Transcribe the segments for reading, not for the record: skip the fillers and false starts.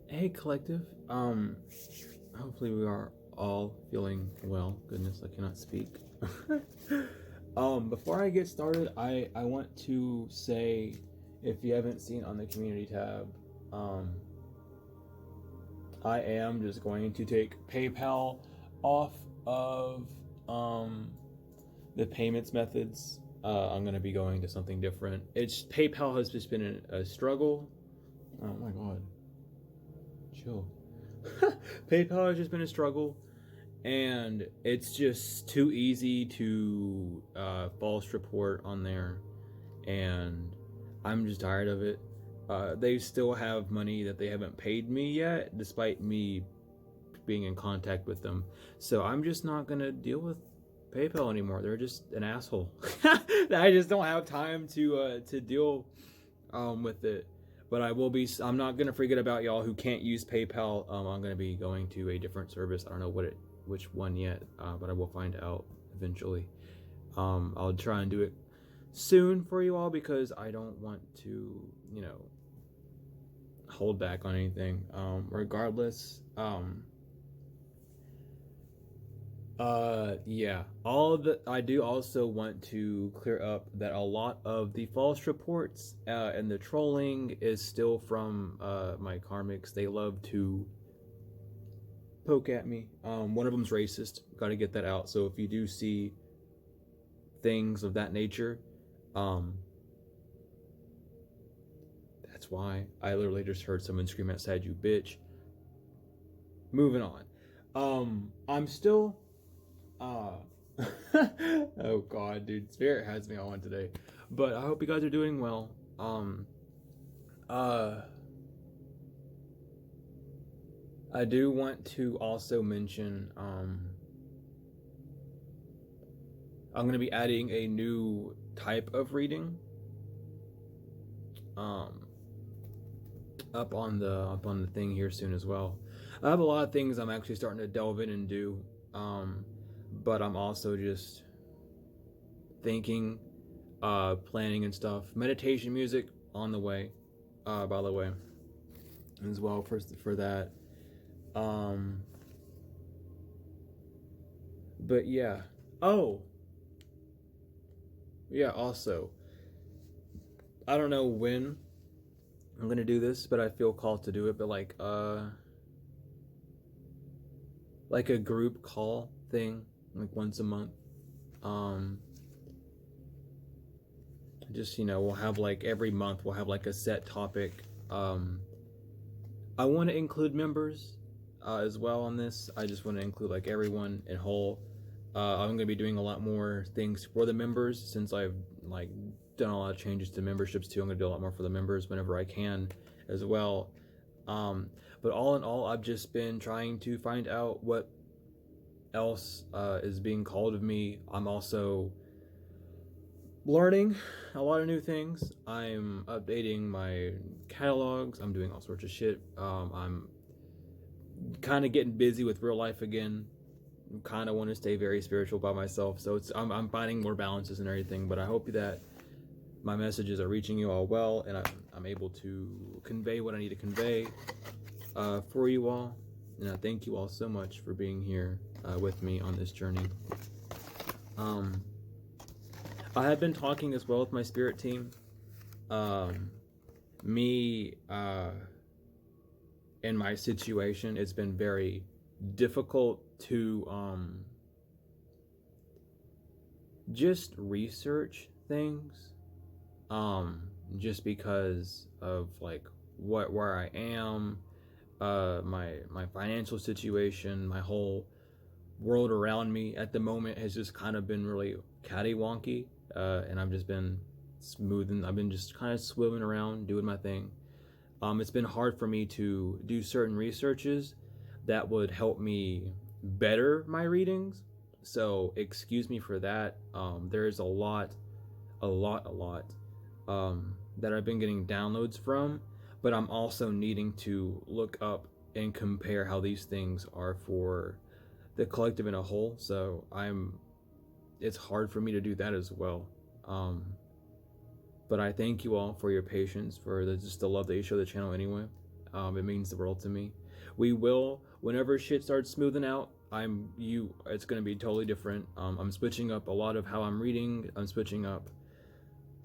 Hey collective. Hopefully we are all feeling well. Goodness, I cannot speak. Before I get started, I want to say, if you haven't seen on the community tab, I am just going to take PayPal off of the payments methods. I'm going to be going to something different. It's PayPal has just been a struggle. Oh my god. Chill. PayPal has just been a struggle, and it's just too easy to false report on there, and I'm just tired of it. They still have money that they haven't paid me yet, despite me being in contact with them. So I'm just not gonna deal with PayPal anymore. They're just an asshole. I just don't have time to deal with it. But I will be. I'm not gonna forget about y'all who can't use PayPal. I'm gonna be going to a different service. I don't know which one yet, but I will find out eventually. I'll try and do it soon for you all because I don't want to, hold back on anything. Regardless, yeah. All of the I do also want to clear up that a lot of the false reports and the trolling is still from my karmics. They love to poke at me. One of them's racist. Got to get that out. So if you do see things of that nature, that's why. I literally just heard someone scream outside, "You bitch." Moving on. I'm still Uh, oh god, dude, Spirit has me on today. But I hope you guys are doing well. Uh, I do want to also mention, I'm gonna be adding a new type of reading, um, up on the thing here soon as well. I have a lot of things I'm actually starting to delve in and do, but I'm also just thinking, planning and stuff. Meditation music on the way, by the way, as well for that. Um, but yeah. Oh, yeah. Also, I don't know when I'm gonna do this, but I feel called to do it. But like a group call thing, like once a month. Um, just we'll have like every month we'll have like a set topic. I want to include members as well on this. I just want to include like everyone in whole. I'm going to be doing a lot more things for the members since I've like done a lot of changes to memberships too. I'm going to do a lot more for the members whenever I can as well. But all in all, I've just been trying to find out what else is being called of me. I'm also learning a lot of new things. I'm updating my catalogs. I'm doing all sorts of shit. I'm kind of getting busy with real life again. Kind of want to stay very spiritual by myself, so I'm finding more balances and everything. But I hope that my messages are reaching you all well, and I'm able to convey what I need to convey for you all. And I thank you all so much for being here with me on this journey. I have been talking as well with my spirit team. Me in my situation, it's been very difficult to just research things, just because of like where I am, my financial situation, my whole world around me at the moment has just kind of been really cattywonky, and I've just been smoothing. I've been just kind of swimming around, doing my thing. It's been hard for me to do certain researches that would help me better my readings. So excuse me for that. There's a lot that I've been getting downloads from, but I'm also needing to look up and compare how these things are for the collective in a whole. So it's hard for me to do that as well. But I thank you all for your patience, for just the love that you show the channel anyway. It means the world to me. We will, whenever shit starts smoothing out, it's going to be totally different. I'm switching up a lot of how I'm reading. I'm switching up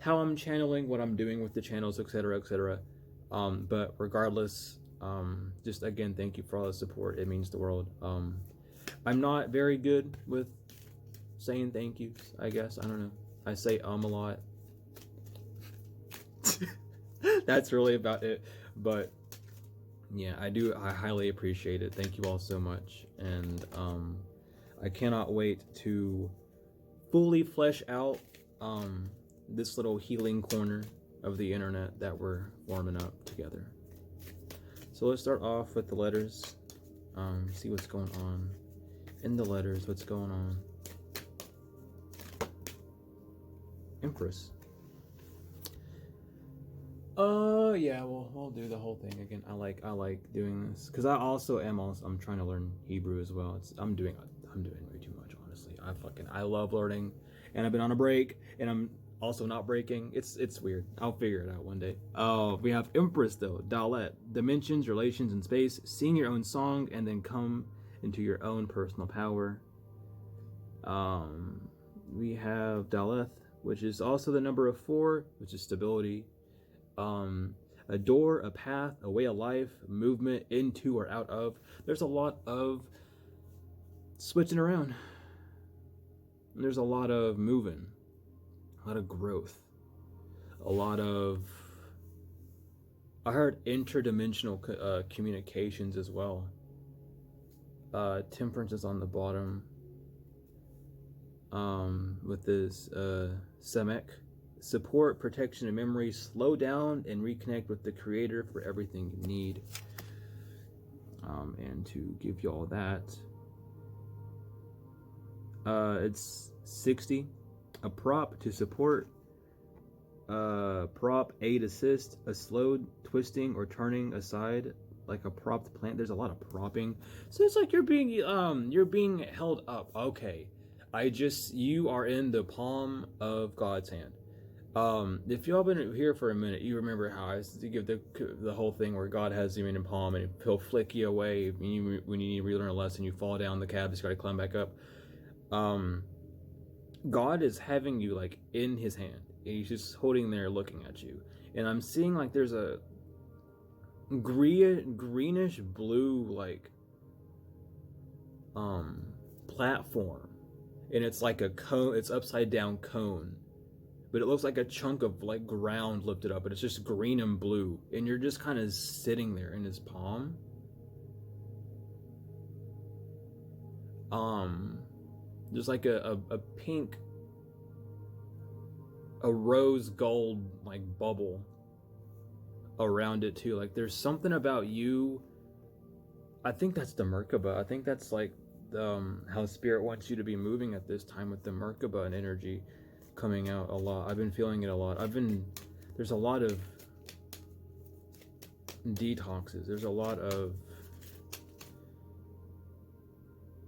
how I'm channeling, what I'm doing with the channels, etc., etc. But regardless, just again, thank you for all the support. It means the world. I'm not very good with saying thank yous, I guess. I don't know. I say a lot. That's really about it. But yeah, I highly appreciate it. Thank you all so much. And I cannot wait to fully flesh out this little healing corner of the internet that we're forming up together. So let's start off with the letters. See what's going on in the letters. What's going on? Empress. Yeah, we'll do the whole thing again. I like doing this because I'm trying to learn Hebrew as well. I'm doing way too much, honestly. I love learning, and I've been on a break, and I'm also not breaking. It's weird. I'll figure it out one day. Oh, we have Empress though. Dalet, dimensions, relations, and space. Sing your own song, and then come into your own personal power. We have Daleth, which is also the number of 4, which is stability. A door, a path, a way of life, movement into or out of. There's a lot of switching around. There's a lot of moving, a lot of growth, a lot of, I heard interdimensional communications as well. Temperance is on the bottom. With this Semek. Support, protection, and memory. Slow down and reconnect with the creator for everything you need. And to give you all that, it's 60. A prop to support. Prop, aid, assist. A slowed twisting or turning aside like a propped plant. There's a lot of propping. So it's like you're being held up. Okay. You are in the palm of God's hand. If y'all been here for a minute, you remember how I used to give the whole thing where God has you in a palm and he'll flick you away when you need to relearn a lesson. You fall down the cab, you got to climb back up. God is having you like in his hand, and he's just holding there looking at you. And I'm seeing like there's a greenish blue like platform, and it's like a cone. It's upside down cone. But it looks like a chunk of like ground lifted up, but it's just green and blue, and you're just kind of sitting there in his palm. There's like a pink, a rose gold like bubble around it too. Like there's something about you. I think that's the Merkaba. I think that's like how Spirit wants you to be moving at this time with the Merkaba and energy coming out a lot. I've been feeling it a lot. There's a lot of detoxes. There's a lot of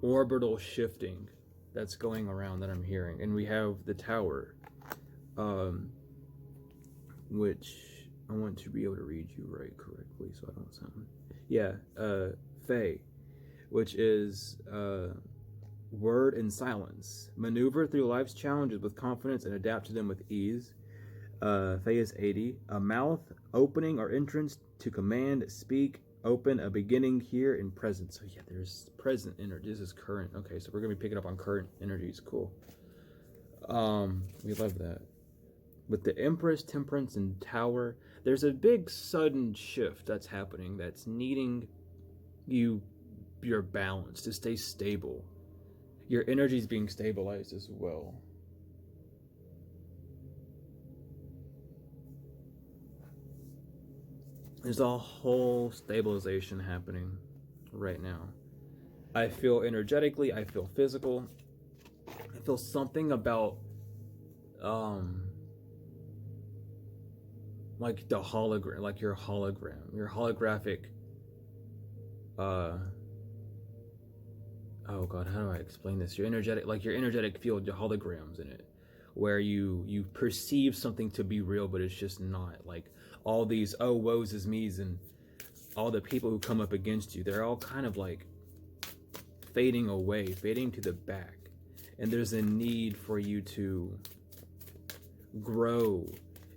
orbital shifting that's going around that I'm hearing. And we have the Tower, which I want to be able to read you right correctly so I don't sound... Yeah, Fae, which is word and silence. Maneuver through life's challenges with confidence and adapt to them with ease. Fae is 80. A mouth, opening or entrance to command, speak, open, a beginning here in present. So yeah, there's present energy. This is current. Okay, so we're gonna be picking up on current energies. Cool. We love that. With the Empress, Temperance, and Tower, there's a big sudden shift that's happening that's needing your balance to stay stable. Your energy is being stabilized as well. There's a whole stabilization happening right now. I feel energetically, I feel physical. I feel something about like the hologram, like your holographic oh god, how do I explain this? Your energetic field, your holograms in it, where you perceive something to be real, but it's just not. Like all these woes is me's and all the people who come up against you, they're all kind of like fading away, fading to the back. And there's a need for you to grow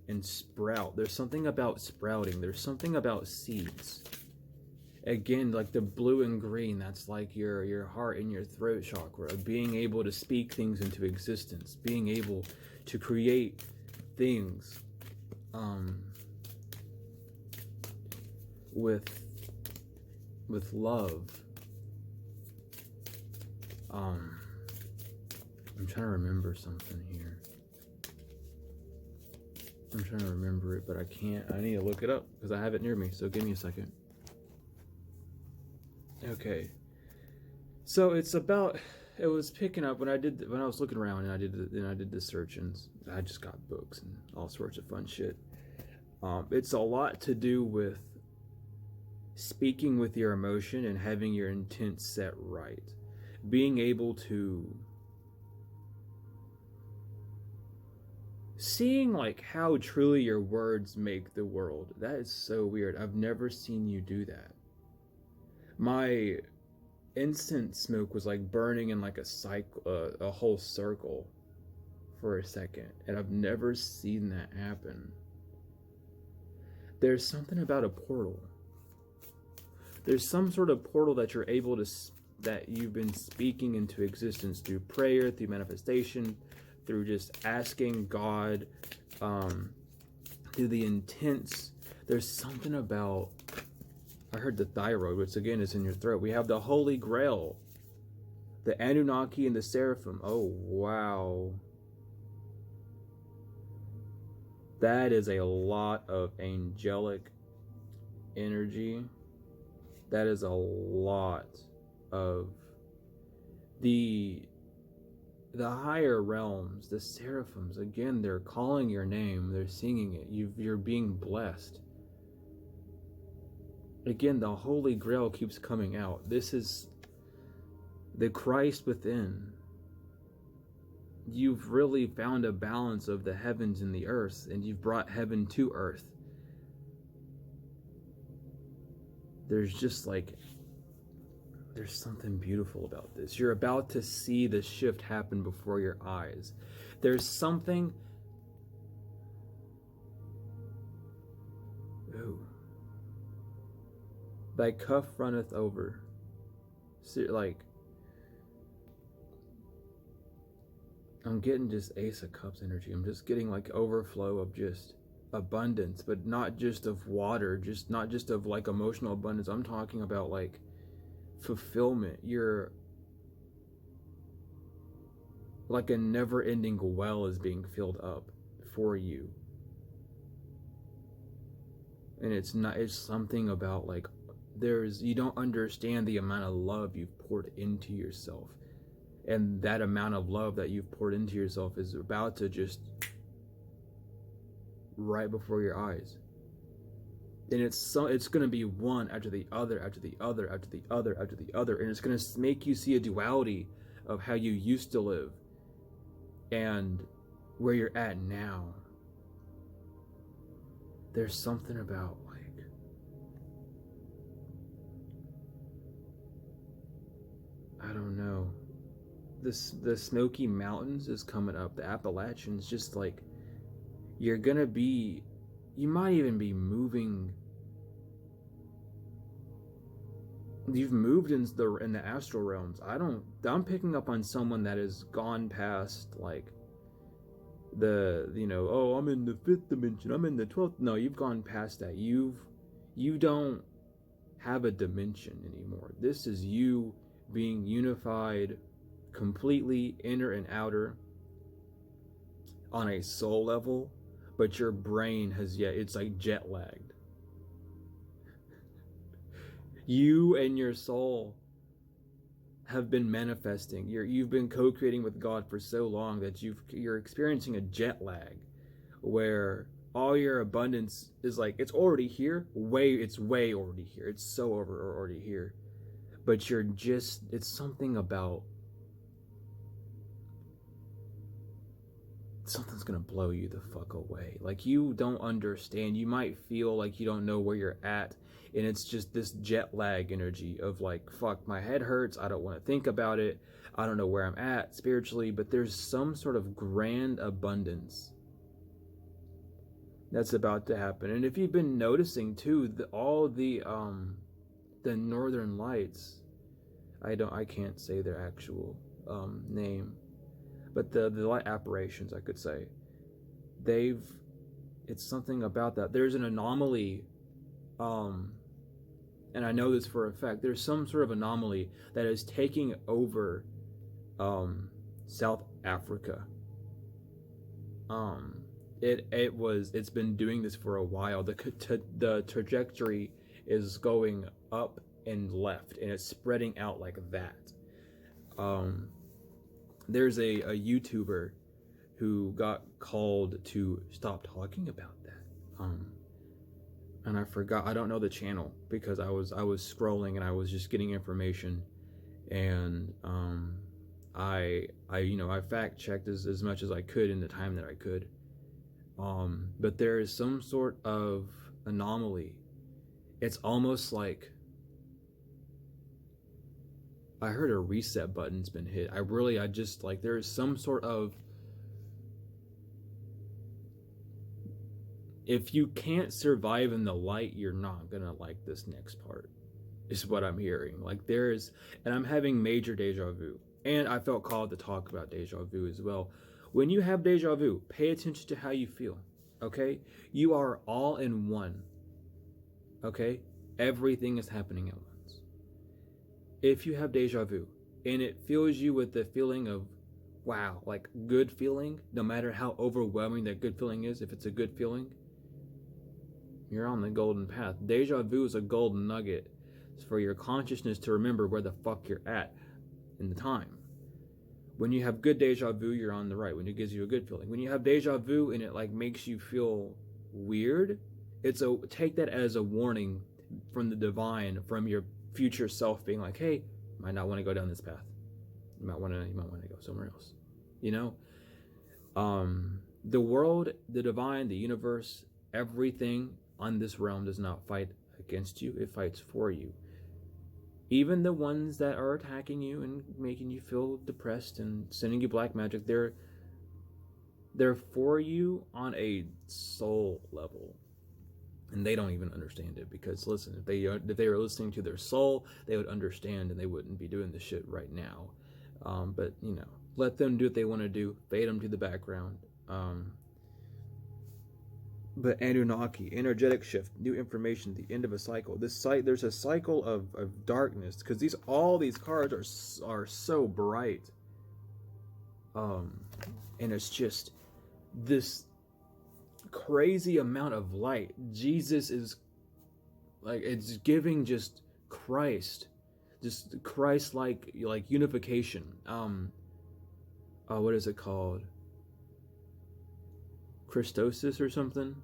and sprout. There's something about sprouting. There's something about seeds. Again, like the blue and green, that's like your heart and your throat chakra, being able to speak things into existence, being able to create things with love. I'm trying to remember something here. I'm trying to remember it, but I can't. I need to look it up because I have it near me. So give me a second. Okay. So it's about. It was picking up when I was looking around and I did the search, and I just got books and all sorts of fun shit. It's a lot to do with speaking with your emotion and having your intent set right, being able to seeing like how truly your words make the world. That is so weird. I've never seen you do that. My incense smoke was like burning in like a whole circle for a second, and I've never seen that happen. There's something about a portal. There's some sort of portal that you're able to, that you've been speaking into existence through prayer, through manifestation, through just asking God, through the intents. There's something about, I heard the thyroid, which again is in your throat. We have the Holy Grail, the Anunnaki and the Seraphim. Oh, wow. That is a lot of angelic energy. That is a lot of the higher realms, the seraphims. Again, they're calling your name, they're singing it. You're being blessed. Again, the Holy Grail keeps coming out. This is the Christ within. You've really found a balance of the heavens and the earth, and you've brought heaven to earth. There's just like, there's something beautiful about this. You're about to see the shift happen before your eyes. There's something. Ooh. Thy cup runneth over. Like, I'm getting just Ace of Cups energy. I'm just getting like overflow of just abundance, but not just of water, just not just of like emotional abundance. I'm talking about like fulfillment. You're like a never-ending well is being filled up for you. And it's something about like, you don't understand the amount of love you've poured into yourself. And that amount of love that you've poured into yourself is about to just right before your eyes. And it's going to be one after the other, after the other, after the other, after the other. And it's going to make you see a duality of how you used to live and where you're at now. There's something about like, I don't know. The Smoky Mountains is coming up. The Appalachians, just like, you might even be moving. You've moved in the astral realms. I'm picking up on someone that has gone past like I'm in the 5th dimension, I'm in the 12th. No, you've gone past that. You don't have a dimension anymore. This is you being unified completely, inner and outer, on a soul level, but your brain it's like jet lagged. You and your soul have been manifesting. You've been co-creating with God for so long that you're experiencing a jet lag where all your abundance is like, it's already here, it's way already here. It's so already here. But it's something about something's gonna blow you the fuck away. Like, you don't understand. You might feel like you don't know where you're at, and it's just this jet lag energy of like, fuck, my head hurts, I don't want to think about it, I don't know where I'm at spiritually, but there's some sort of grand abundance that's about to happen. And if you've been noticing too, all the northern lights, I can't say their actual name, but the light apparitions, I could say, it's something about that. There's an anomaly, and I know this for a fact. There's some sort of anomaly that is taking over South Africa. It's been doing this for a while. The trajectory is going up and left, and it's spreading out like that. There's a YouTuber who got called to stop talking about that. And I forgot, I don't know the channel, because I was scrolling and I was just getting information, and I fact checked as much as I could in the time that I could. But there is some sort of anomaly. It's almost like I heard a reset button's been hit. I just like, there is some sort of, if you can't survive in the light, you're not gonna like this next part, is what I'm hearing. Like, and I'm having major deja vu, and I felt called to talk about deja vu as well. When you have deja vu, pay attention to how you feel, okay? You are all in one, okay? Everything is happening at once. If you have deja vu and it fills you with the feeling of, wow, like good feeling, no matter how overwhelming that good feeling is, if it's a good feeling, you're on the golden path. Deja vu is a golden nugget. It's for your consciousness to remember where the fuck you're at in the time. When you have good deja vu, you're on the right, when it gives you a good feeling. When you have deja vu and it like makes you feel weird, take that as a warning from the divine, from your future self, being like, hey, you might not want to go down this path. You might want to go somewhere else. You know? The world, the divine, the universe, everything on this realm does not fight against you, it fights for you. Even the ones that are attacking you and making you feel depressed and sending you black magic, they're for you on a soul level. And they don't even understand it, because listen, if they were listening to their soul, they would understand, and they wouldn't be doing this shit right now. But you know, let them do what they want to do, fade them to the background. But Anunnaki, energetic shift, new information, the end of a cycle. There's a cycle of darkness, because all these cards are so bright. And it's just this crazy amount of light. Jesus is like, it's giving just Christ-like unification. What is it called? Christosis or something?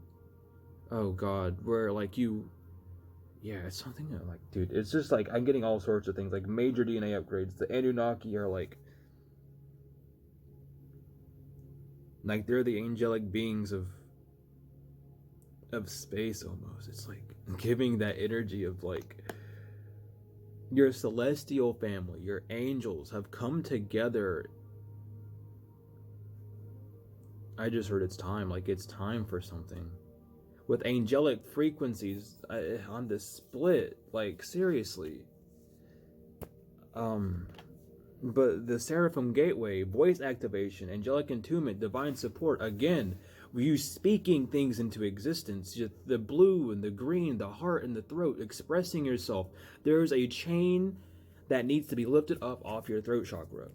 Oh god, where like it's something like, dude, it's just like, I'm getting all sorts of things, like major DNA upgrades. The Anunnaki are like they're the angelic beings of space almost. It's like giving that energy of like, your celestial family, your angels have come together. I just heard it's time. Like, it's time for something. With angelic frequencies on this split. Like, seriously. But the Seraphim Gateway, voice activation, angelic attunement, divine support. Again, you speaking things into existence. Just the blue and the green, the heart and the throat, expressing yourself. There's a chain that needs to be lifted up off your throat chakra.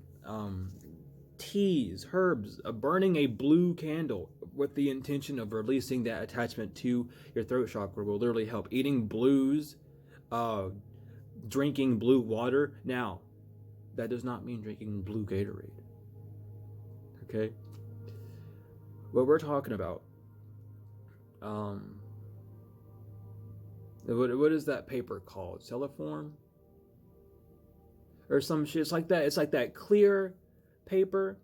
Teas, herbs, burning a blue candle with the intention of releasing that attachment to your throat chakra will literally help. Eating blues, drinking blue water. Now, that does not mean drinking blue Gatorade. Okay? What we're talking about, what is that paper called? Celloform? Or some shit. It's like that. It's like that clear paper.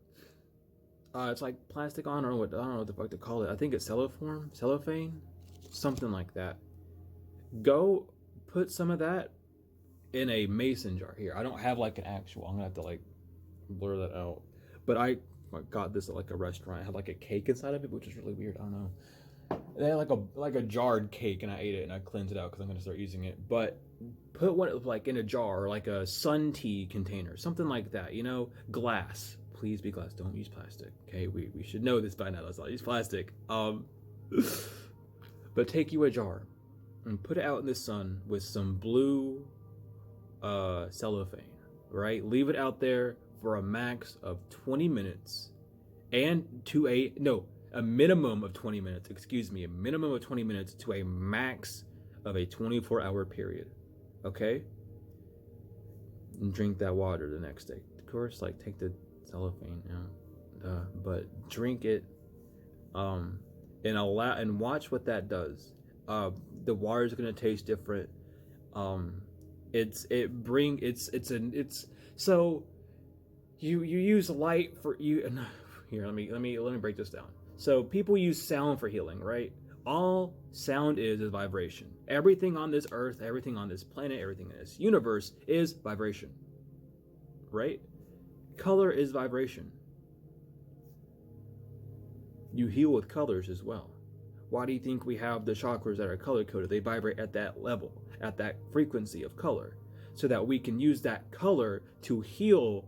It's like plastic on. I don't know what the fuck to call it. I think it's cellophane, something like that. Go put some of that in a mason jar. Here, I don't have like an actual. I'm gonna have to like blur that out. But I got this at like a restaurant. It had like a cake inside of it, which is really weird. I don't know. They had like a jarred cake, and I ate it and I cleansed it out because I'm gonna start using it. But put one like in a jar, like a sun tea container, something like that. You know, glass. Please be glass. Don't use plastic. Okay, we should know this by now. Let's not use plastic. But take you a jar and put it out in the sun with some blue cellophane. Right, leave it out there for a max of 20 minutes, and a minimum of 20 minutes. Excuse me, a minimum of 20 minutes to a max of a 24-hour period. Okay, and drink that water the next day. Of course, like take the cellophane out, but drink it, and watch what that does. The water is gonna taste different. So you use light for you. Here, let me break this down. So people use sound for healing, right? All sound is vibration. Everything on this earth, everything on this planet, everything in this universe is vibration, right? Color is vibration. You heal with colors as well. Why do you think we have the chakras that are color coded? They vibrate at that level, at that frequency of color, so that we can use that color to heal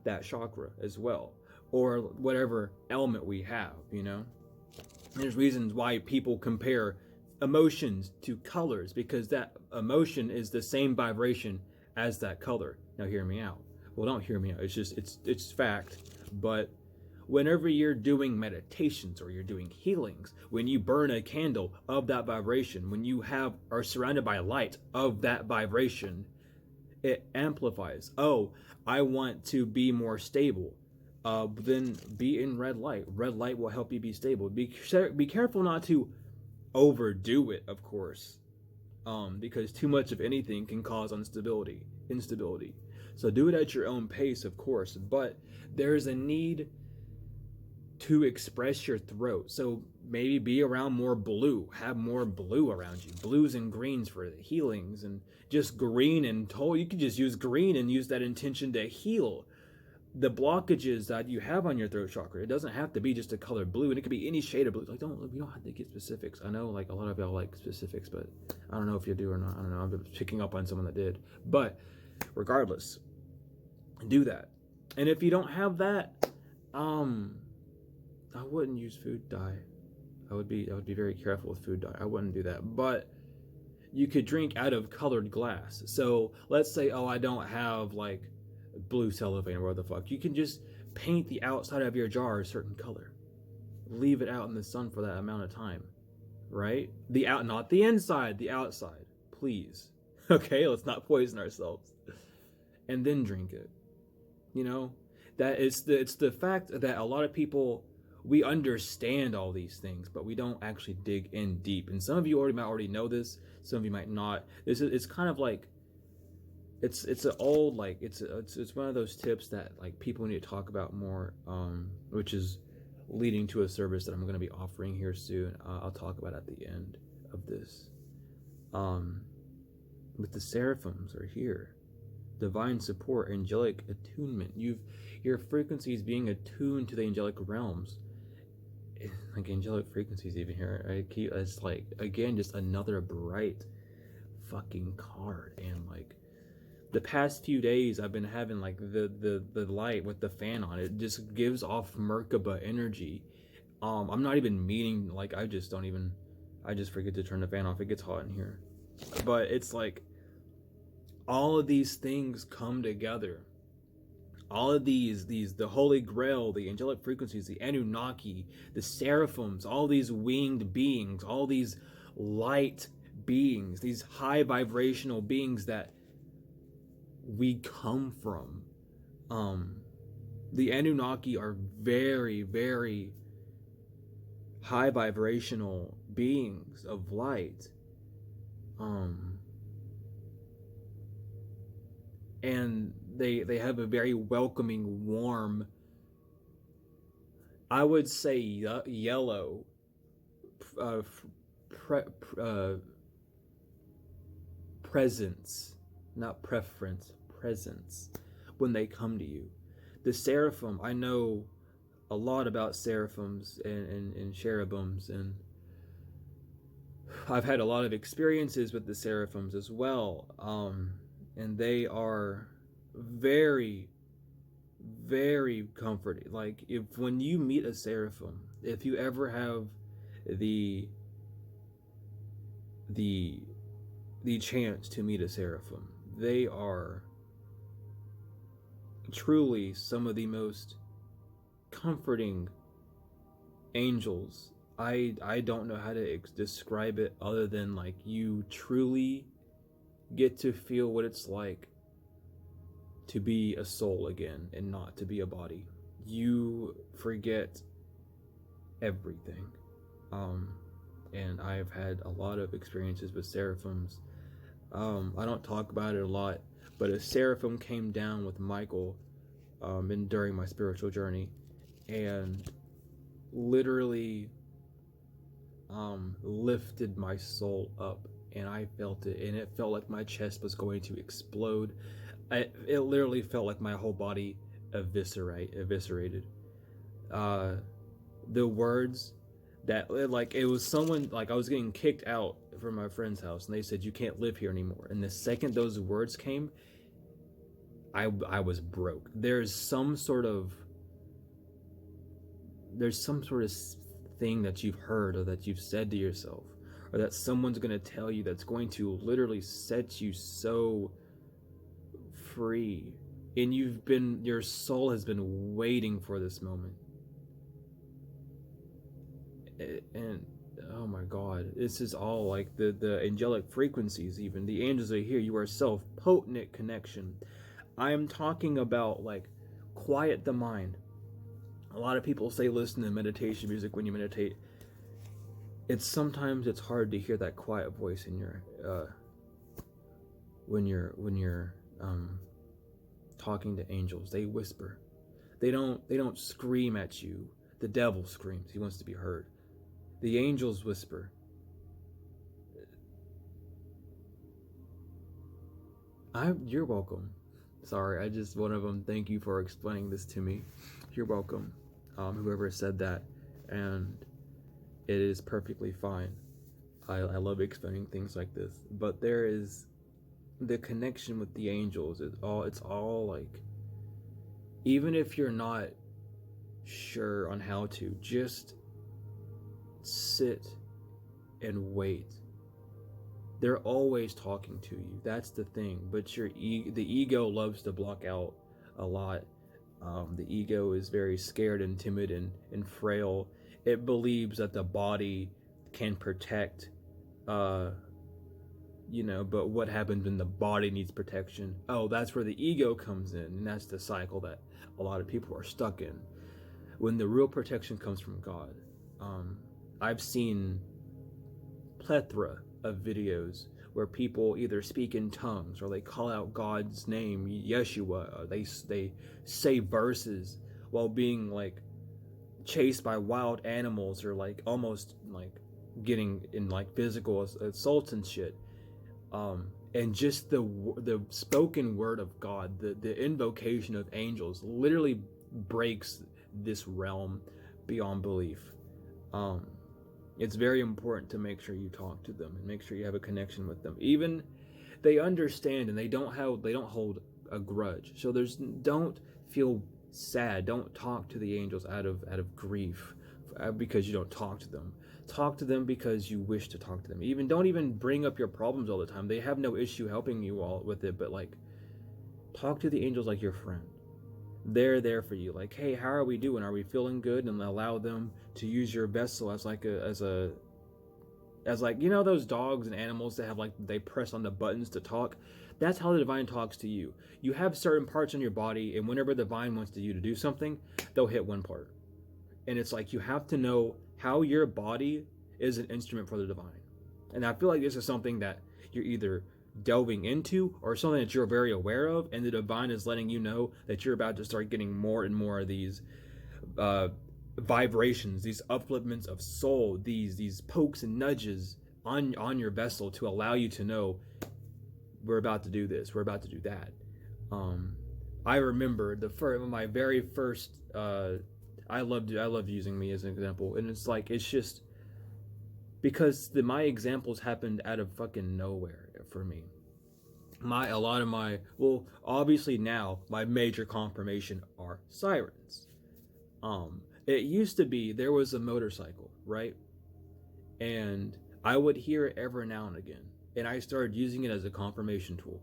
that chakra as well, or whatever element we have, you know? There's reasons why people compare emotions to colors, because that emotion is the same vibration as that color. Now hear me out. Well, don't hear me out. It's just, it's fact. But whenever you're doing meditations or you're doing healings, when you burn a candle of that vibration, when you are surrounded by light of that vibration, it amplifies. Oh, I want to be more stable. Then be in red light. Red light will help you be stable. Be careful not to overdo it, of course, because too much of anything can cause instability. So do it at your own pace, of course, but there's a need to express your throat. So maybe be around more blue, have more blue around you, blues and greens for the healings, and just green and you can just use green and use that intention to heal the blockages that you have on your throat chakra. It doesn't have to be just a color blue, and it could be any shade of blue. Like, we don't have to get specifics. I know like a lot of y'all like specifics, but I don't know if you do or not. I don't know. I'm picking up on someone that did. But regardless, do that. And if you don't have that, I wouldn't use food dye. I would be very careful with food dye. I wouldn't do that. But you could drink out of colored glass. So let's say, I don't have like blue cellophane or what the fuck. You can just paint the outside of your jar a certain color. Leave it out in the sun for that amount of time. Right? Not the inside, the outside. Please. Okay, let's not poison ourselves. And then drink it. You know? That it's the fact that a lot of people, we understand all these things, but we don't actually dig in deep. And some of you might already know this, some of you might not. It's kind of like it's an old, like it's one of those tips that like people need to talk about more, which is leading to a service that I'm going to be offering here soon. I'll talk about at the end of this. But the seraphims are here. Divine support, angelic attunement. Your frequencies being attuned to the angelic realms. Like angelic frequencies even here. It's like, again, just another bright fucking card. And like the past few days I've been having like the light with the fan on. It just gives off Merkaba energy. I'm not even meaning, like I just forget to turn the fan off. It gets hot in here. But it's like all of these things come together. All of these, the Holy Grail, the angelic frequencies, the Anunnaki, the seraphims, all these winged beings, all these light beings, these high vibrational beings that we come from. The Anunnaki are very, very high vibrational beings of light. And they have a very welcoming, warm I would say yellow, uh, pre, uh, presence, not preference, presence, when they come to you. The seraphim, I know a lot about seraphims and cherubims, and I've had a lot of experiences with the seraphims as well. And they are very, very comforting. Like, if when you meet a seraphim, if you ever have the the the chance to meet a seraphim, they are truly some of the most comforting angels. I don't know how to describe it other than, like, you truly get to feel what it's like to be a soul again and not to be a body. You forget everything. And I've had a lot of experiences with seraphims. I don't talk about it a lot, but a seraphim came down with Michael during my spiritual journey, and literally lifted my soul up, and I felt it, and it felt like my chest was going to explode. It literally felt like my whole body eviscerated. The words that, like, it was someone, like, I was getting kicked out from my friend's house, and they said, you can't live here anymore. And the second those words came, I was broke. There's some sort of thing that you've heard or that you've said to yourself, or that someone's going to tell you, that's going to literally set you so free, and your soul has been waiting for this moment. And oh my God, this is all like the angelic frequencies. Even the angels are here. You are self-potent connection. I am talking about, like, quiet the mind. A lot of people say listen to meditation music when you meditate. Sometimes it's hard to hear that quiet voice in your when you're talking to angels. They whisper. They don't scream at you. The devil screams. He wants to be heard. The angels whisper. You're welcome. Sorry, one of them. Thank you for explaining this to me. You're welcome. Whoever said that, and it is perfectly fine. I love explaining things like this, but there is the connection with the angels. It's all like, even if you're not sure on how to, just sit and wait. They're always talking to you. That's the thing. But the ego loves to block out a lot. The ego is very scared and timid and frail. It believes that the body can protect, but what happens when the body needs protection? Oh, that's where the ego comes in, and that's the cycle that a lot of people are stuck in. When the real protection comes from God. I've seen plethora of videos where people either speak in tongues or they call out God's name, Yeshua, or they say verses while being, like, chased by wild animals, or, like, almost, like, getting in, like, physical assaults and shit. And just the spoken word of God, the invocation of angels literally breaks this realm beyond belief. It's very important to make sure you talk to them and make sure you have a connection with them. Even they understand, and they don't hold a grudge. So don't feel sad. Don't talk to the angels out of grief because you don't talk to them. Talk to them because you wish to talk to them. Don't even bring up your problems all the time. They have no issue helping you all with it, but, like, talk to the angels like your friend. They're there for you. Like, hey, how are we doing? Are we feeling good? And allow them to use your vessel as those dogs and animals that have, like, they press on the buttons to talk. That's how the divine talks to you. You have certain parts on your body, and whenever the divine wants you to do something, they'll hit one part. And it's like, you have to know how your body is an instrument for the divine. And I feel like this is something that you're either delving into or something that you're very aware of, and the divine is letting you know that you're about to start getting more and more of these vibrations, these upliftments of soul, these pokes and nudges on your vessel to allow you to know we're about to do this, we're about to do that. I remember my very first. I loved using me as an example, and it's just because my examples happened out of fucking nowhere for me. Obviously now my major confirmation are sirens. It used to be there was a motorcycle, right? And I would hear it every now and again, and I started using it as a confirmation tool.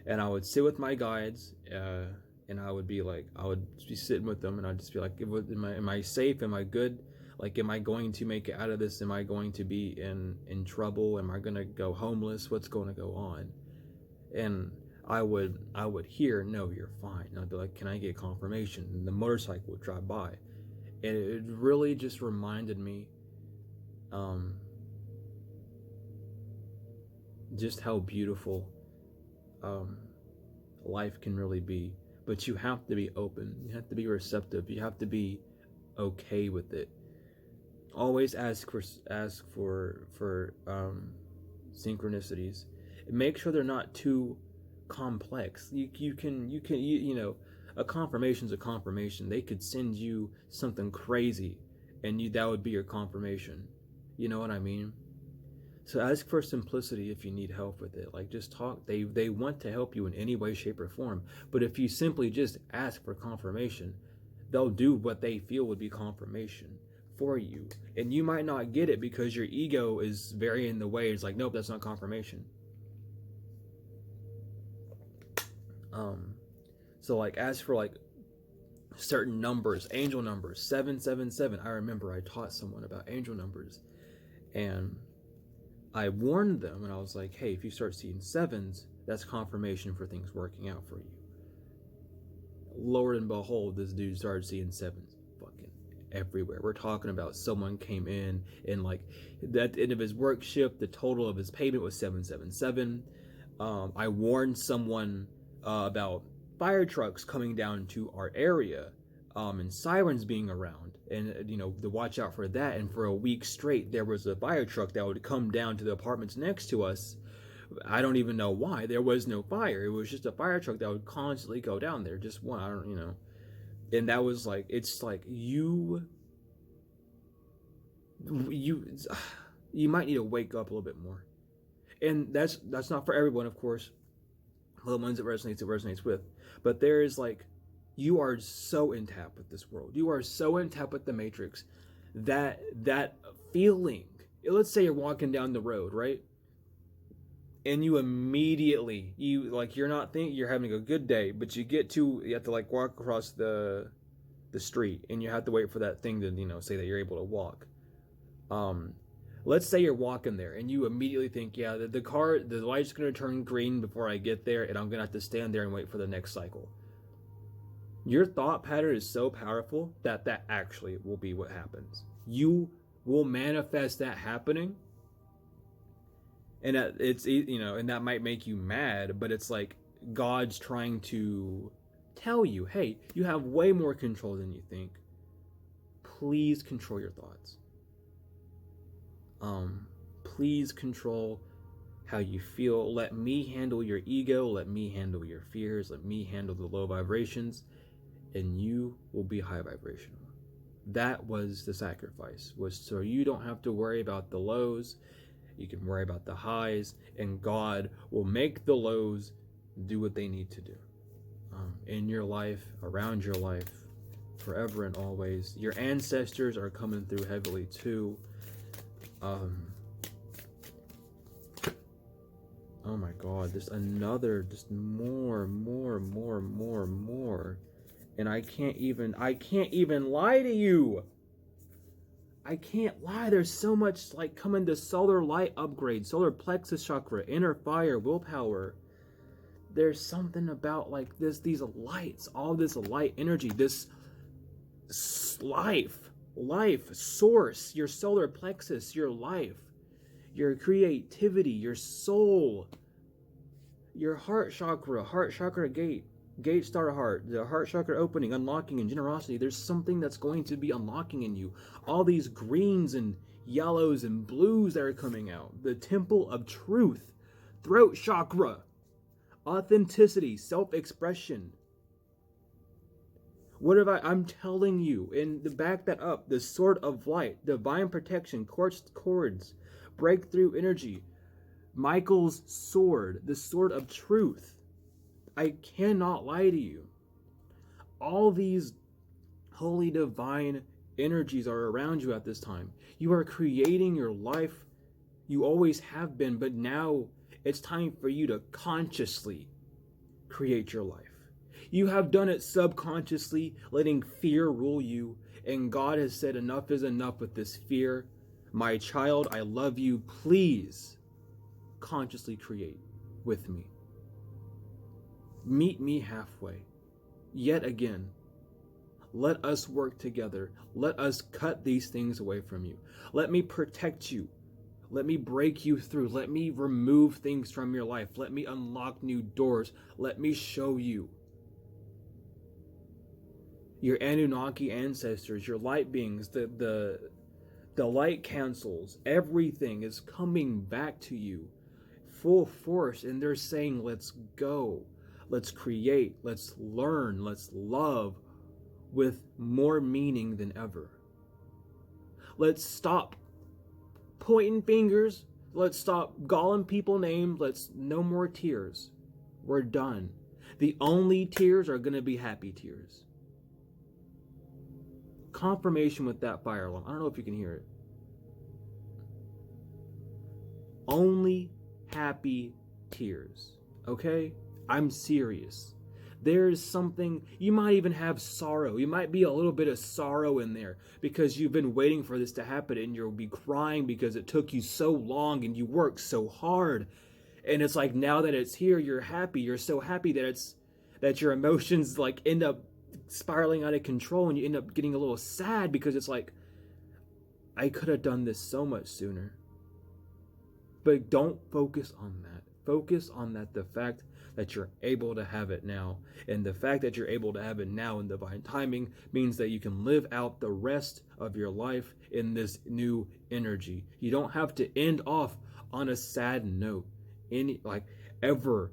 And I would sit with my guides, and I would be sitting with them, and I'd just be like, am I safe? Am I good? Like, am I going to make it out of this? Am I going to be in trouble? Am I going to go homeless? What's going to go on? And I would hear, no, you're fine. And I'd be like, can I get confirmation? And the motorcycle would drive by. And it really just reminded me just how beautiful life can really be. But you have to be open. You have to be receptive. You have to be okay with it. Always ask for synchronicities. Make sure they're not too complex. You know, a confirmation's a confirmation. They could send you something crazy, and that would be your confirmation. You know what I mean? So ask for simplicity if you need help with it. Like, just talk. They want to help you in any way, shape, or form. But if you simply just ask for confirmation, they'll do what they feel would be confirmation for you. And you might not get it because your ego is very in the way. It's like, nope, that's not confirmation. So like, ask for like certain numbers, angel numbers, 777. I remember I taught someone about angel numbers, and I warned them, and I was like, hey, if you start seeing sevens, that's confirmation for things working out for you. Lord and behold, this dude started seeing sevens fucking everywhere. We're talking about someone came in, and like, at the end of his work shift, the total of his payment was 777. I warned someone about fire trucks coming down to our area, and sirens being around, and to watch out for that. And for a week straight, there was a fire truck that would come down to the apartments next to us. I don't even know why. There was no fire. It was just a fire truck that would constantly go down there. Just one. I don't. And that was like, it's like you might need to wake up a little bit more. And that's not for everyone, of course. The ones it resonates with. But there is like, you are so in tap with this world. You are so in tap with the Matrix that feeling. Let's say you're walking down the road, right? And you immediately, you're not thinking you're having a good day, but you have to like walk across the street, and you have to wait for that thing to say that you're able to walk. Let's say you're walking there, and you immediately think, yeah, the light's going to turn green before I get there, and I'm going to have to stand there and wait for the next cycle. Your thought pattern is so powerful that actually will be what happens. You will manifest that happening, and and that might make you mad, but it's like God's trying to tell you, hey, you have way more control than you think. Please control your thoughts. Please control how you feel. Let me handle your ego. Let me handle your fears. Let me handle the low vibrations, and you will be high vibrational. That was the sacrifice, was so you don't have to worry about the lows. You can worry about the highs, and God will make the lows do what they need to do in your life, around your life, forever and always. Your ancestors are coming through heavily too. Oh my God, just more, and I can't even lie to you. I can't lie. There's so much like coming to solar light upgrade, solar plexus chakra, inner fire, willpower. There's something about like these lights, all this light energy, this life source, your solar plexus, your life, your creativity, your soul, your heart chakra gate. Gate star heart, the heart chakra opening, unlocking, and generosity. There's something that's going to be unlocking in you. All these greens and yellows and blues that are coming out. The temple of truth, throat chakra, authenticity, self-expression. What have I'm telling you, and to back that up, the sword of light, divine protection, quartz cords, breakthrough energy, Michael's sword, the sword of truth. I cannot lie to you. All these holy divine energies are around you at this time. You are creating your life. You always have been, but now it's time for you to consciously create your life. You have done it subconsciously, letting fear rule you, and God has said enough is enough with this fear. My child, I love you. Please consciously create with me. Meet me halfway. Yet again, let us work together. Let us cut these things away from you. Let me protect you. Let me break you through. Let me remove things from your life. Let me unlock new doors. Let me show you. Your Anunnaki ancestors, your light beings, the light councils, everything is coming back to you full force, and they're saying, let's go. Let's create, let's learn, let's love with more meaning than ever. Let's stop pointing fingers. Let's stop calling people names. Let's no more tears. We're done. The only tears are going to be happy tears. Confirmation with that fire alarm. I don't know if you can hear it. Only happy tears. Okay? I'm serious. There's something, you might even have sorrow. You might be a little bit of sorrow in there because you've been waiting for this to happen, and you'll be crying because it took you so long and you worked so hard. And it's like, now that it's here, you're happy. You're so happy that your emotions like end up spiraling out of control, and you end up getting a little sad because it's like, I could have done this so much sooner. But don't focus on that. Focus on the fact that you're able to have it now. And the fact that you're able to have it now in divine timing means that you can live out the rest of your life in this new energy. You don't have to end off on a sad note. Ever.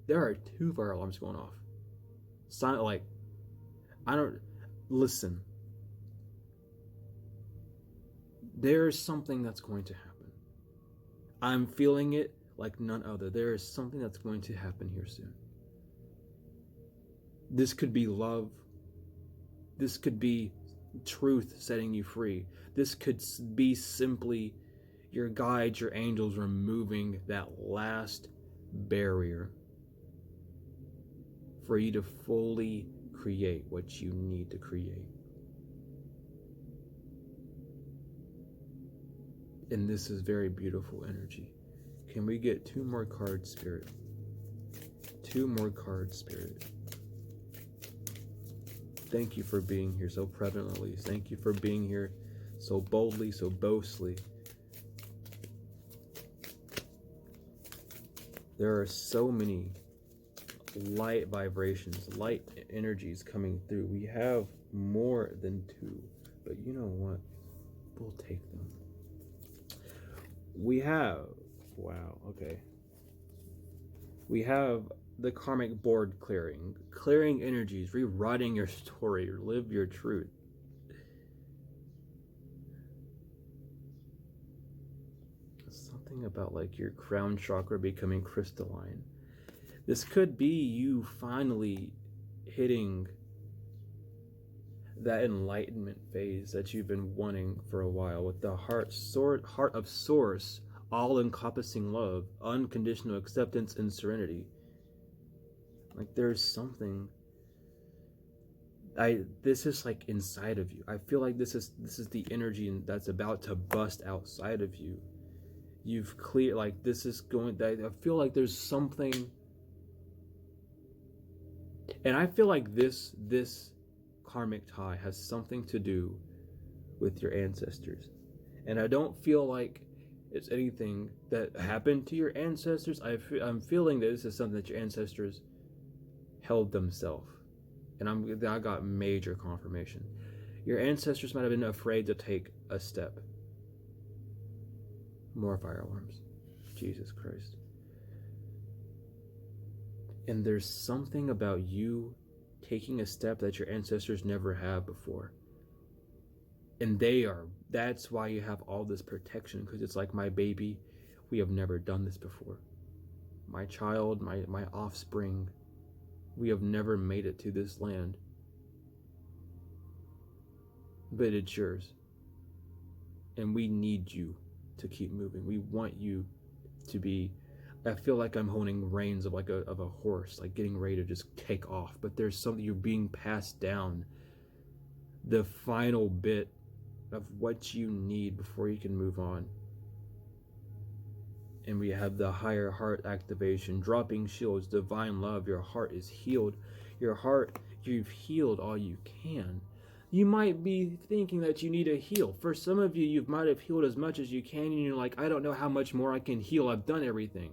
There are 2 fire alarms going off. Listen. There's something that's going to happen. I'm feeling it like none other. There is something that's going to happen here soon. This could be love. This could be truth setting you free. This could be simply your guides, your angels removing that last barrier for you to fully create what you need to create. And this is very beautiful energy. Can we get 2 more cards, Spirit? 2 more cards, Spirit. Thank you for being here so prevalently. Thank you for being here so boldly, so boastfully. There are so many light vibrations, light energies coming through. We have more than 2, but you know what? We'll take them. We have, wow, okay. We have the karmic board clearing energies, rewriting your story, live your truth. Something about like your crown chakra becoming crystalline. This could be you finally hitting that enlightenment phase that you've been wanting for a while, with the heart of source, all-encompassing love, unconditional acceptance, and serenity. Like there's something. This is like inside of you. I feel like this is the energy that's about to bust outside of you. You've cleared, like this is going. I feel like there's something, and I feel like this karmic tie has something to do with your ancestors. And I don't feel like it's anything that happened to your ancestors. I'm feeling that this is something that your ancestors held themselves. And I got major confirmation. Your ancestors might have been afraid to take a step. More fire alarms. Jesus Christ. And there's something about you taking a step that your ancestors never have before. And that's why you have all this protection, because it's like, my baby, we have never done this before. My child, my offspring, we have never made it to this land. But it's yours. And we need you to keep moving. We want you to be, I feel like I'm holding reins of a horse, like getting ready to just take off. But there's something, you're being passed down. The final bit of what you need before you can move on. And we have the higher heart activation, dropping shields, divine love. Your heart is healed. Your heart, you've healed all you can. You might be thinking that you need to heal. For some of you, you might have healed as much as you can, and you're like, I don't know how much more I can heal. I've done everything.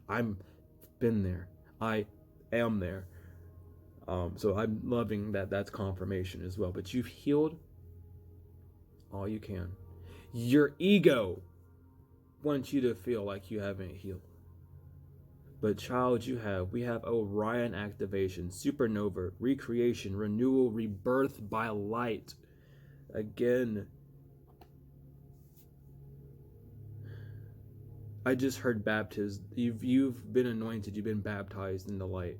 I've been there. I am there. So I'm loving that that's confirmation as well. But you've healed all you can. Your ego wants you to feel like you haven't healed. But child, we have Orion activation, supernova, recreation, renewal, rebirth by light. Again, I just heard baptism. You've been anointed, you've been baptized in the light.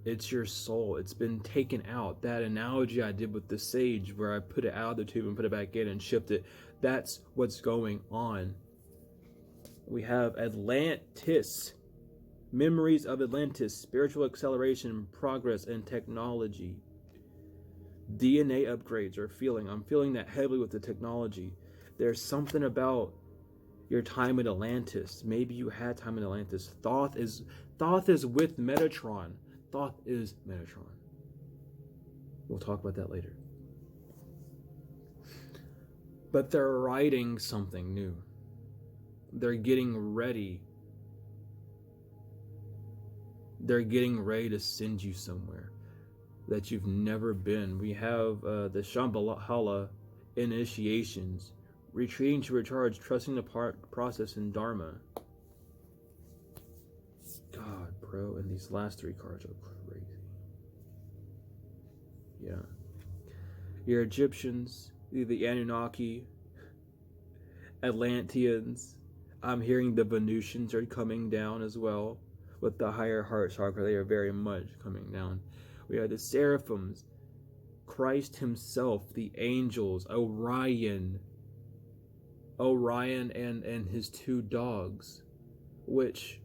It's your soul. It's been taken out. That analogy I did with the sage, where I put it out of the tube and put it back in and shift it. That's what's going on. We have Atlantis. Memories of Atlantis. Spiritual acceleration, progress, and technology. DNA upgrades are feeling. I'm feeling that heavily with the technology. There's something about your time in Atlantis. Maybe you had time in Atlantis. Thoth is with Metatron. Thoth is Metatron. We'll talk about that later. But they're writing something new. They're getting ready. They're getting ready to send you somewhere that you've never been. We have the Shambhala initiations. Retreating to recharge, trusting the process in Dharma. God, bro, and these last three cards are crazy. Yeah. Your Egyptians, the Anunnaki, Atlanteans. I'm hearing the Venusians are coming down as well. With the higher heart chakra, they are very much coming down. We have the Seraphims, Christ himself, the angels, Orion and his two dogs, which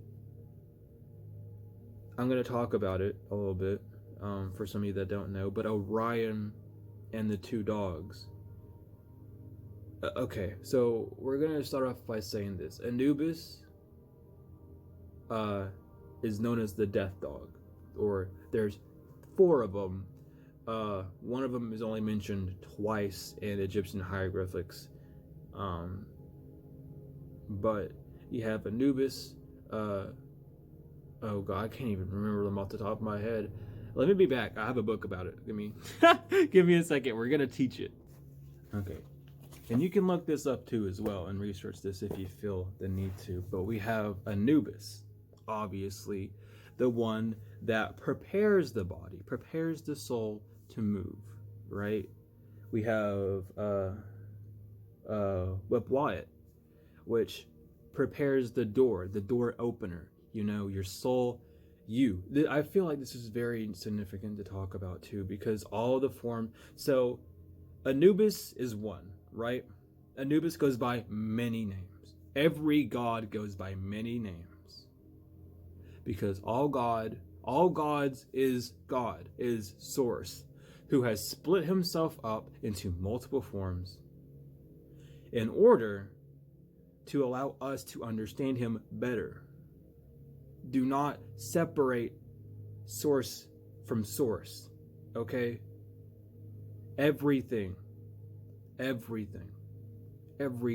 I'm going to talk about it a little bit for some of you that don't know, but Orion and the two dogs. Okay, so we're going to start off by saying this. Anubis is known as the death dog, or there's 4 of them. One of them is only mentioned twice in Egyptian hieroglyphics. But you have Anubis, oh god, I can't even remember them off the top of my head. Let me be back. I have a book about it. Give me a second. We're gonna teach it. Okay. And you can look this up too as well and research this if you feel the need to. But we have Anubis, obviously, the one that prepares the body, prepares the soul to move, right? We have Wyatt, which prepares the door opener, your soul, you. I feel like this is very significant to talk about too, because all the form, so Anubis is one, right? Anubis goes by many names. Every god goes by many names. Because all gods is God, is Source, who has split himself up into multiple forms in order to allow us to understand him better. Do not separate source from source, okay? Everything, every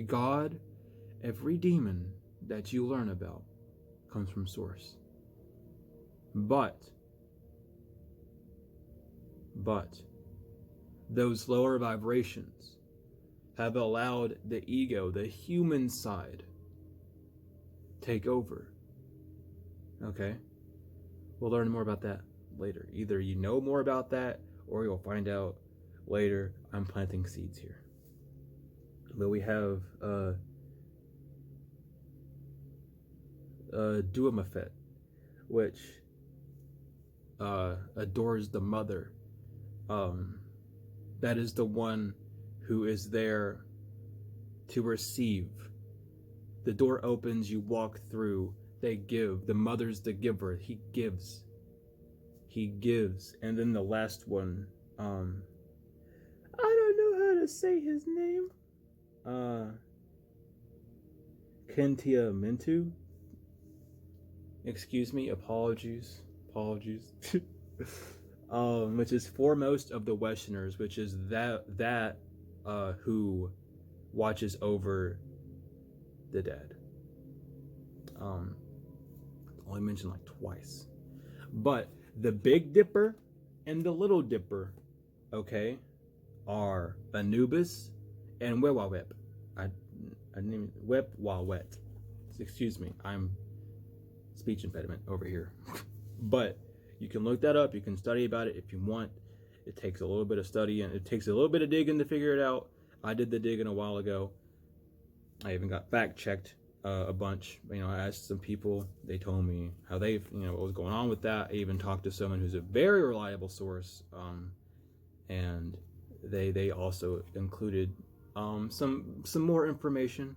god, every demon that you learn about comes from source. But those lower vibrations have allowed the ego, the human side, take over. Okay? We'll learn more about that later. Either you know more about that, or you'll find out later. I'm planting seeds here. But we have Duamafet, which adores the mother. That is the one who is there to receive. The door opens, you walk through, they give. The mother's the giver. He gives. And then the last one, I don't know how to say his name. Kentia Mintu. Excuse me, apologies. Which is foremost of the Westerners, which is that who watches over the dead. Only mentioned like twice. But the Big Dipper and the Little Dipper, okay, are Anubis and Wewawep. I didn't even Wep-Wawet. Excuse me, I'm speech impediment over here. But you can look that up. You can study about it if you want. It takes a little bit of study and it takes a little bit of digging to figure it out. I did the digging a while ago. I even got fact checked a bunch. I asked some people. They told me how they, what was going on with that. I even talked to someone who's a very reliable source, and they also included some more information,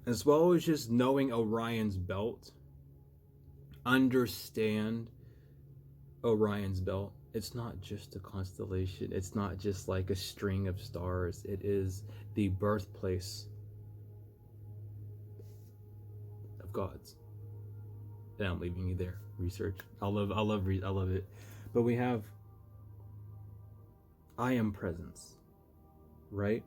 as well as just knowing Orion's belt. Understand Orion's belt. It's not just a constellation. It's not just like a string of stars. It is the birthplace of gods. And I'm leaving you there. Research. I love it. But we have I am presence, right?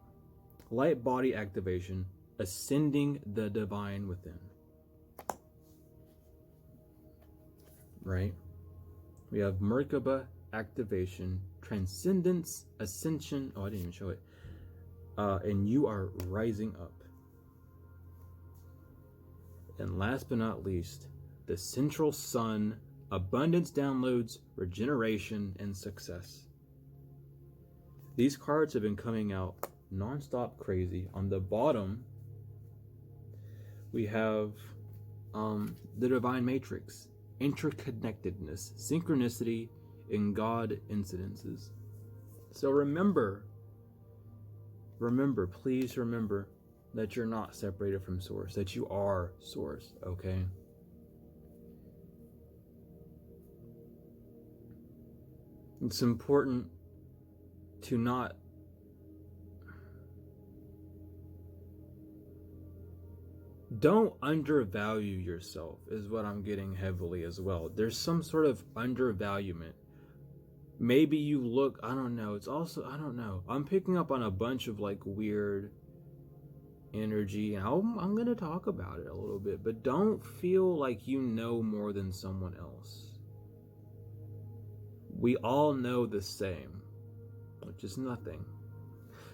Light body activation, ascending the divine within. Right? We have Merkaba activation, transcendence, ascension. Oh, I didn't even show it. And you are rising up. And last but not least, the central sun, abundance downloads, regeneration, and success. These cards have been coming out non-stop crazy. On the bottom, we have the divine matrix, interconnectedness, synchronicity, and God incidences. So remember, please remember that you're not separated from source, that you are source, okay? It's important to not don't undervalue yourself is what I'm getting heavily as well. There's some sort of undervaluement. Maybe you look, I don't know. It's also, I don't know. I'm picking up on a bunch of like weird energy, and I'm going to talk about it a little bit, but don't feel like you know more than someone else. We all know the same, which is nothing.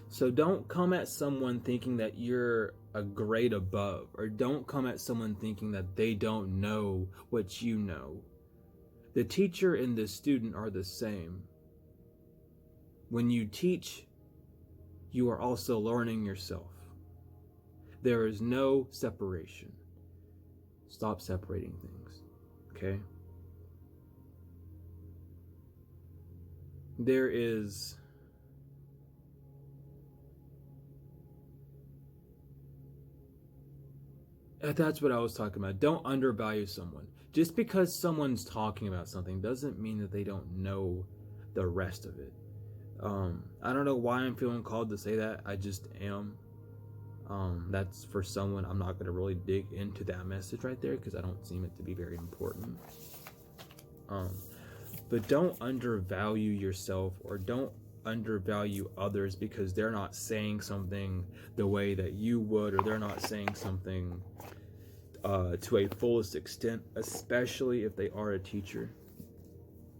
So don't come at someone thinking that you're a grade above, or don't come at someone thinking that they don't know what you know. The teacher and the student are the same. When you teach, you are also learning yourself. There is no separation. Stop separating things, okay? There is that's what I was talking about. Don't undervalue someone. Just because someone's talking about something doesn't mean that they don't know the rest of it. I don't know why I'm feeling called to say that. I just am. That's for someone. I'm not going to really dig into that message right there because I don't seem it to be very important. But don't undervalue yourself, or don't undervalue others because they're not saying something the way that you would, or they're not saying something to a fullest extent, especially if they are a teacher.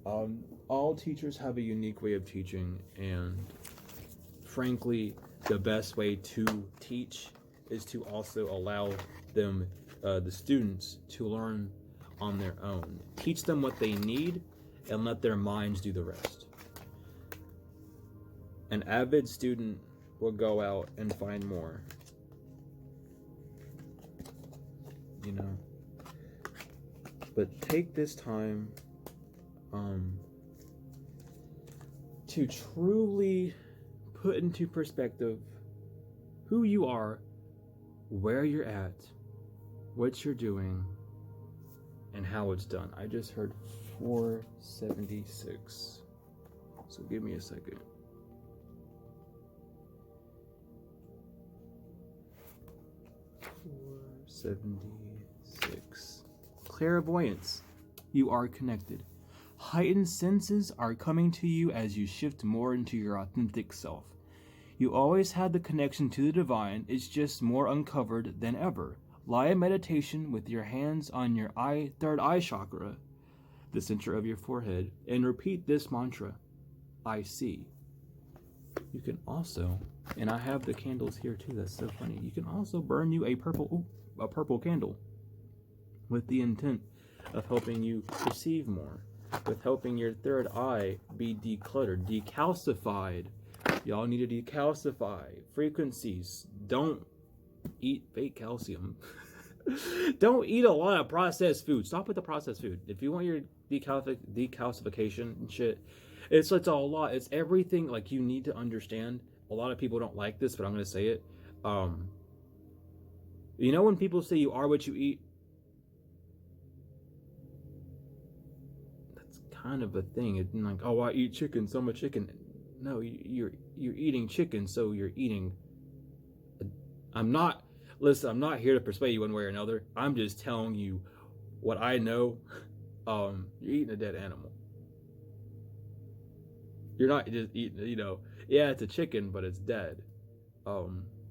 All teachers have a unique way of teaching, and frankly, the best way to teach is to also allow them, the students, to learn on their own. Teach them what they need and let their minds do the rest. An avid student will go out and find more. You know? But take this time to truly put into perspective who you are, where you're at, what you're doing, and how it's done. I just heard 476. So give me a second. 476. Clairvoyance. You are connected. Heightened senses are coming to you as you shift more into your authentic self. You always had the connection to the divine, it's just more uncovered than ever. Lie in meditation with your hands on your third eye chakra, the center of your forehead, and repeat this mantra: I see. You can also, and I have the candles here too, that's so funny, you can also burn you a purple candle with the intent of helping you perceive more, with helping your third eye be decluttered, decalcified. Y'all need to decalcify frequencies. Don't eat fake calcium. Don't eat a lot of processed food. Stop with the processed food. If you want your decalcification and shit, it's a lot. It's everything. Like, you need to understand. A lot of people don't like this, but I'm going to say it. You know when people say you are what you eat? That's kind of a thing. It's like, oh, I eat chicken, so much chicken. No, you're eating chicken, so you're eating. I'm not here to persuade you one way or another. I'm just telling you what I know. You're eating a dead animal. You're not just eating, yeah, it's a chicken, but it's dead.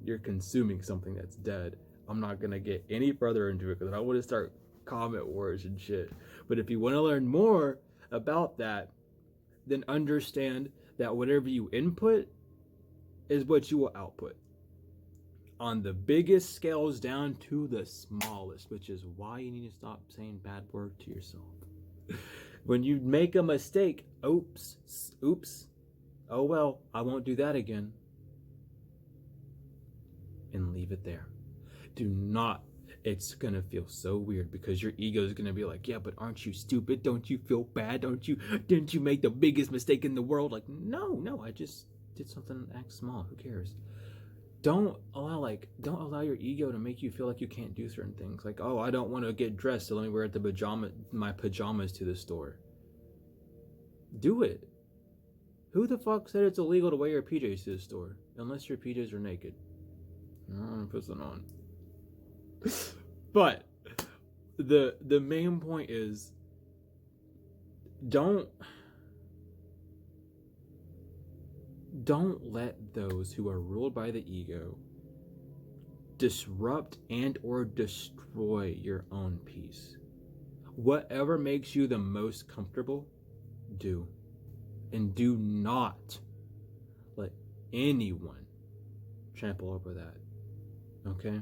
You're consuming something that's dead. I'm not gonna get any further into it because I want to start comment wars and shit. But if you want to learn more about that, then understand that whatever you input is what you will output. On the biggest scales down to the smallest, which is why you need to stop saying bad words to yourself. When you make a mistake, oops, oh well, I won't do that again. And leave it there. Do not, it's gonna feel so weird because your ego is gonna be like, yeah, but aren't you stupid? Don't you feel bad? Didn't you make the biggest mistake in the world? Like, no, I just did something that acts small. Who cares? Don't allow your ego to make you feel like you can't do certain things. Like, oh, I don't want to get dressed, so let me wear my pajamas to the store. Do it. Who the fuck said it's illegal to wear your PJs to the store? Unless your PJs are naked. I'm gonna put some on. But the main point is, don't let those who are ruled by the ego disrupt and or destroy your own peace. Whatever makes you the most comfortable, do. And do not let anyone trample over that. Okay?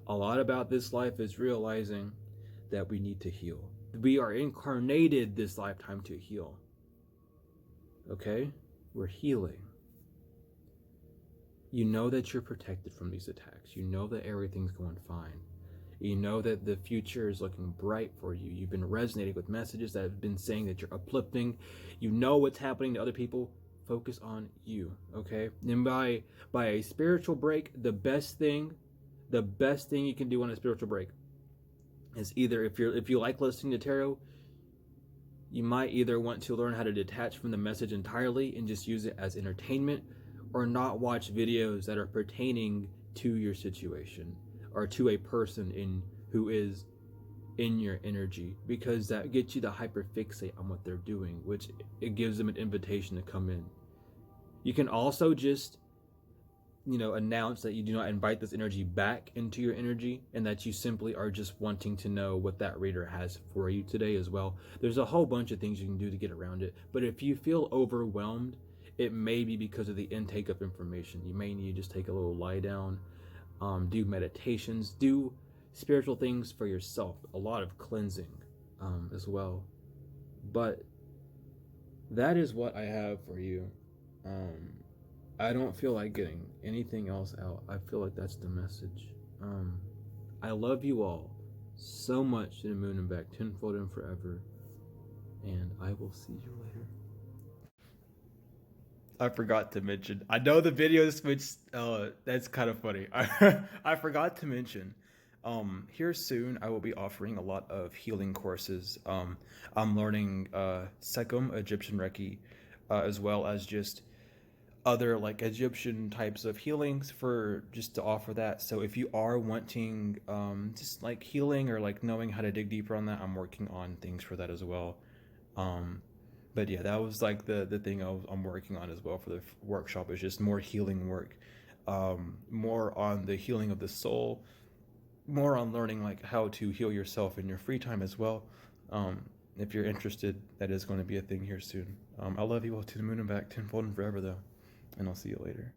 A lot about this life is realizing that we need to heal. We are incarnated this lifetime to heal. Okay? We're healing. You know that you're protected from these attacks. You know that everything's going fine. You know that the future is looking bright for you. You've been resonating with messages that have been saying that you're uplifting. You know what's happening to other people. Focus on you, okay? And by a spiritual break, the best thing you can do on a spiritual break is either, if you like listening to tarot, you might either want to learn how to detach from the message entirely and just use it as entertainment, or not watch videos that are pertaining to your situation or to a person who is in your energy, because that gets you to hyperfixate on what they're doing, which it gives them an invitation to come in. You can also just, announce that you do not invite this energy back into your energy, and that you simply are just wanting to know what that reader has for you today as well. There's a whole bunch of things you can do to get around it, but if you feel overwhelmed, it may be because of the intake of information. You may need to just take a little lie down, do meditations, do spiritual things for yourself, a lot of cleansing as well. But that is what I have for you. I don't feel like getting anything else out. I feel like that's the message. I love you all so much to the moon and back, tenfold and forever. And I will see you later. I forgot to mention. I know the video switched. That's kind of funny. I forgot to mention. Here soon, I will be offering a lot of healing courses. I'm learning Sekum, Egyptian Reiki, as well as just other like Egyptian types of healings for just to offer that. So if you are wanting just like healing or like knowing how to dig deeper on that, I'm working on things for that as well. But yeah, that was like the thing I'm working on as well for the workshop, is just more healing work, more on the healing of the soul, more on learning like how to heal yourself in your free time as well. If you're interested, that is going to be a thing here soon. I love you all to the moon and back, tenfold and forever though, and I'll see you later.